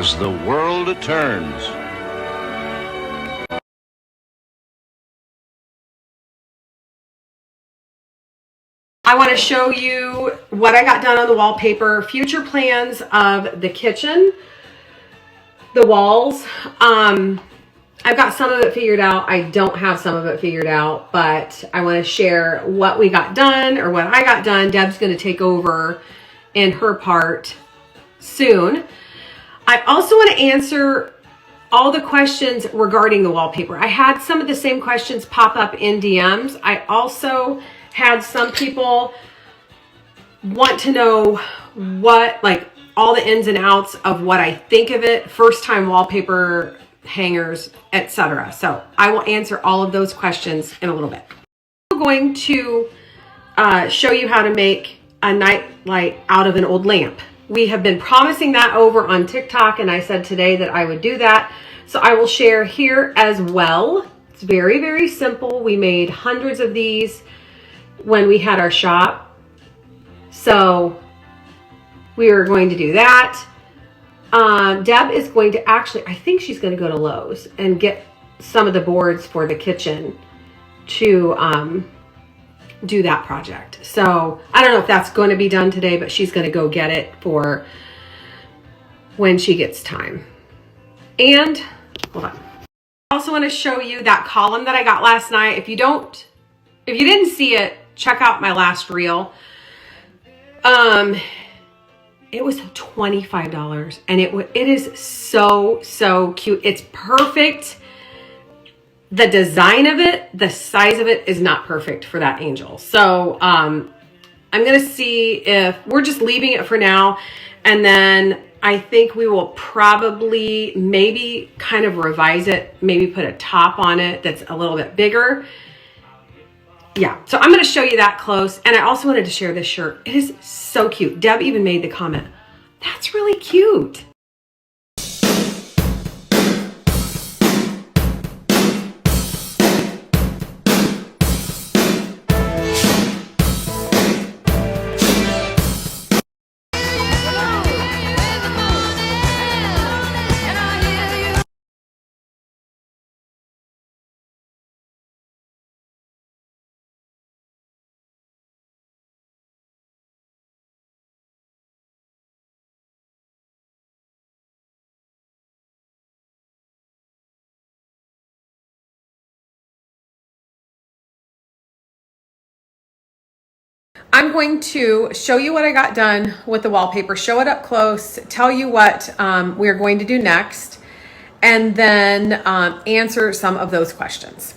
as the world turns. I want to show you what I got done on the wallpaper, future plans of the kitchen, the walls. I've got some of it figured out. I don't have some of it figured out, but I want to share what we got done or what I got done. Deb's going to take over in her part soon. I also want to answer all the questions regarding the wallpaper. I had some of the same questions pop up in DMs. I also had some people want to know what, like, all the ins and outs of what I think of it, first time wallpaper, hangers, etc. So I will answer all of those questions in a little bit. I'm going to show you how to make a night light out of an old lamp. We have been promising that over on TikTok, and I said today that I would do that. So I will share here as well. It's very, very simple. We made hundreds of these when we had our shop. So we are going to do that. Deb is going to actually, I think she's going to go to Lowe's and get some of the boards for the kitchen to do that project. So I don't know if that's going to be done today, but she's going to go get it for when she gets time. And hold on. I also want to show you that column that I got last night. If you didn't see it, check out my last reel. It was $25 and it is so cute. It's perfect. The design of it, the size of it is not perfect for that angel. So I'm going to see if we're just leaving it for now. And then I think we will probably maybe kind of revise it, maybe put a top on it that's a little bit bigger. Yeah, so I'm going to show you that close. And I also wanted to share this shirt. It is so cute. Deb even made the comment, that's really cute. I'm going to show you what I got done with the wallpaper, show it up close, tell you what we're going to do next, and then answer some of those questions.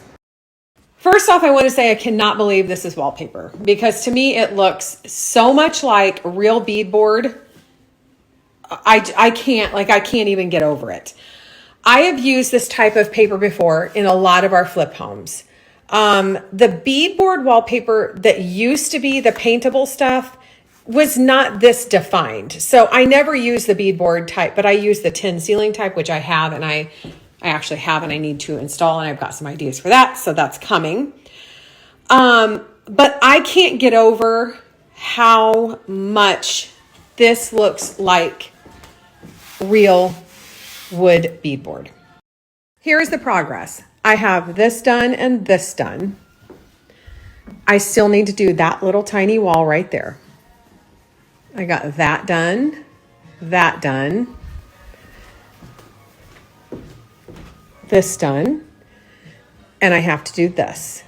First off, I want to say I cannot believe this is wallpaper, because to me it looks so much like real beadboard. I can't even get over it. I have used this type of paper before in a lot of our flip homes. The beadboard wallpaper that used to be the paintable stuff was not this defined. So I never use the beadboard type, but I use the tin ceiling type, which I have, and I actually have, and I need to install, and I've got some ideas for that. So that's coming. But I can't get over how much this looks like real wood beadboard. Here is the progress. I have this done and this done. I still need to do that little tiny wall right there. I got that done, this done, and I have to do this.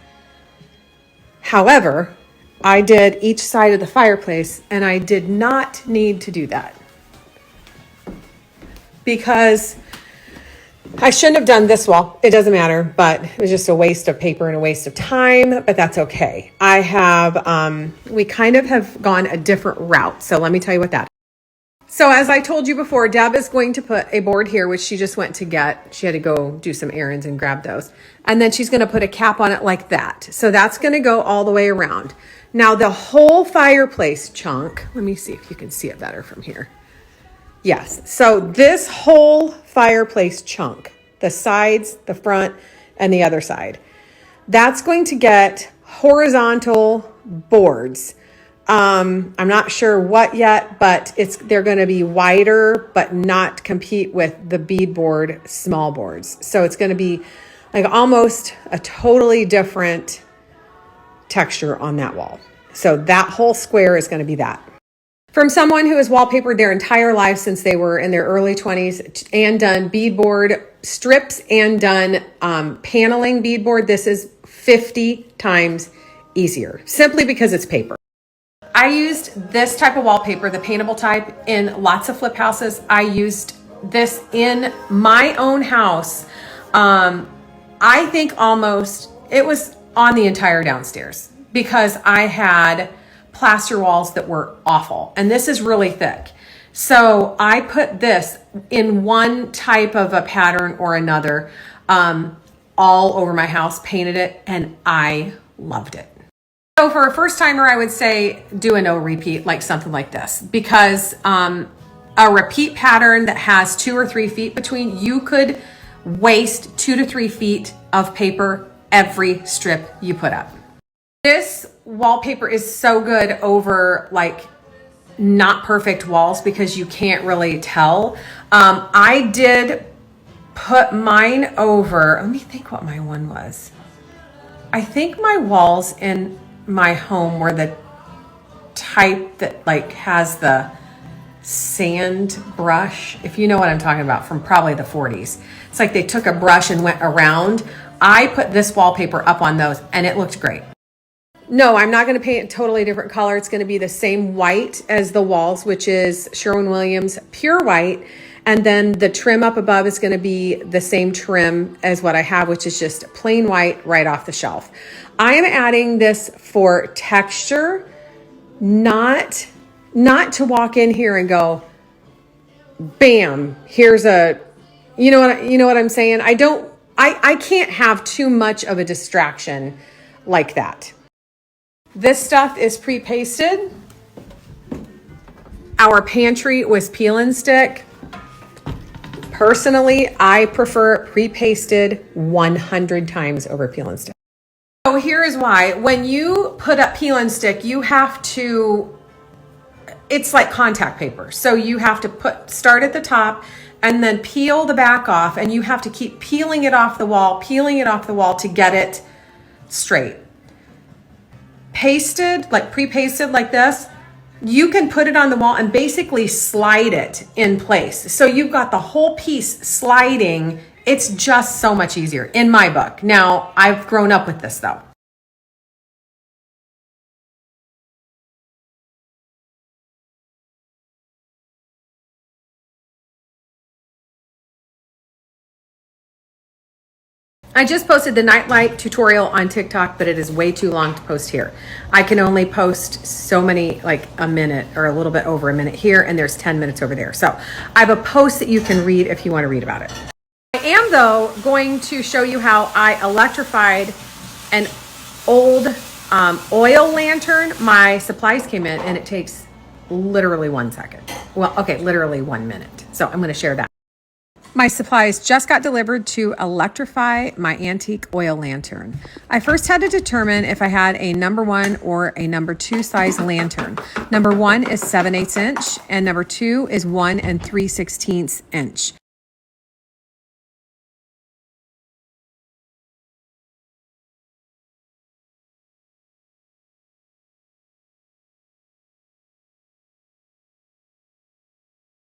However, I did each side of the fireplace, and I did not need to do that because I shouldn't have done this wall. It doesn't matter, but it was just a waste of paper and a waste of time, but that's okay. I have, we kind of have gone a different route. So let me tell you what that is. So as I told you before, Deb is going to put a board here, which she just went to get. She had to go do some errands and grab those. And then she's going to put a cap on it like that. So that's going to go all the way around. Now the whole fireplace chunk, let me see if you can see it better from here. Yes, so this whole fireplace chunk, the sides, the front, and the other side, that's going to get horizontal boards. I'm not sure what yet, but they're going to be wider, but not compete with the beadboard small boards. So it's going to be like almost a totally different texture on that wall. So that whole square is going to be that. From someone who has wallpapered their entire life since they were in their early 20s and done beadboard strips and done paneling beadboard, this is 50 times easier simply because it's paper. I used this type of wallpaper, the paintable type, in lots of flip houses. I used this in my own house. I think almost it was on the entire downstairs because I had plaster walls that were awful. And this is really thick. So I put this in one type of a pattern or another all over my house, painted it, and I loved it. So for a first timer, I would say do a no repeat, like something like this, because a repeat pattern that has 2 or 3 feet between, you could waste 2 to 3 feet of paper every strip you put up. This wallpaper is so good over like not perfect walls because you can't really tell. I did put mine over, let me think what my one was. I think my walls in my home were the type that like has the sand brush, if you know what I'm talking about, from probably the 40s. It's like they took a brush and went around. I put this wallpaper up on those and it looked great. No, I'm not going to paint a totally different color. It's going to be the same white as the walls, which is Sherwin-Williams pure white. And then the trim up above is going to be the same trim as what I have, which is just plain white right off the shelf. I am adding this for texture, not to walk in here and go, bam, here's a, you know what I'm saying? I can't have too much of a distraction like that. This stuff is pre-pasted. Our pantry was peel and stick. Personally, I prefer pre-pasted 100 times over peel and stick. So here is why. When you put up peel and stick, you have to, it's like contact paper. So you have to start at the top and then peel the back off, and you have to keep peeling it off the wall to get it straight. Pasted, like pre-pasted like this, you can put it on the wall and basically slide it in place. So you've got the whole piece sliding. It's just so much easier in my book. Now, I've grown up with this though. I just posted the nightlight tutorial on TikTok, but it is way too long to post here. I can only post so many, like a minute or a little bit over a minute here, and there's 10 minutes over there. So I have a post that you can read if you want to read about it. I am, though, going to show you how I electrified an old oil lantern. My supplies came in, and it takes literally 1 second. Well, okay, literally 1 minute. So I'm going to share that. My supplies just got delivered to electrify my antique oil lantern. I first had to determine if I had a number 1 or a number 2 size lantern. Number 1 is 7/8 inch and number 2 is 1 3/16 inch.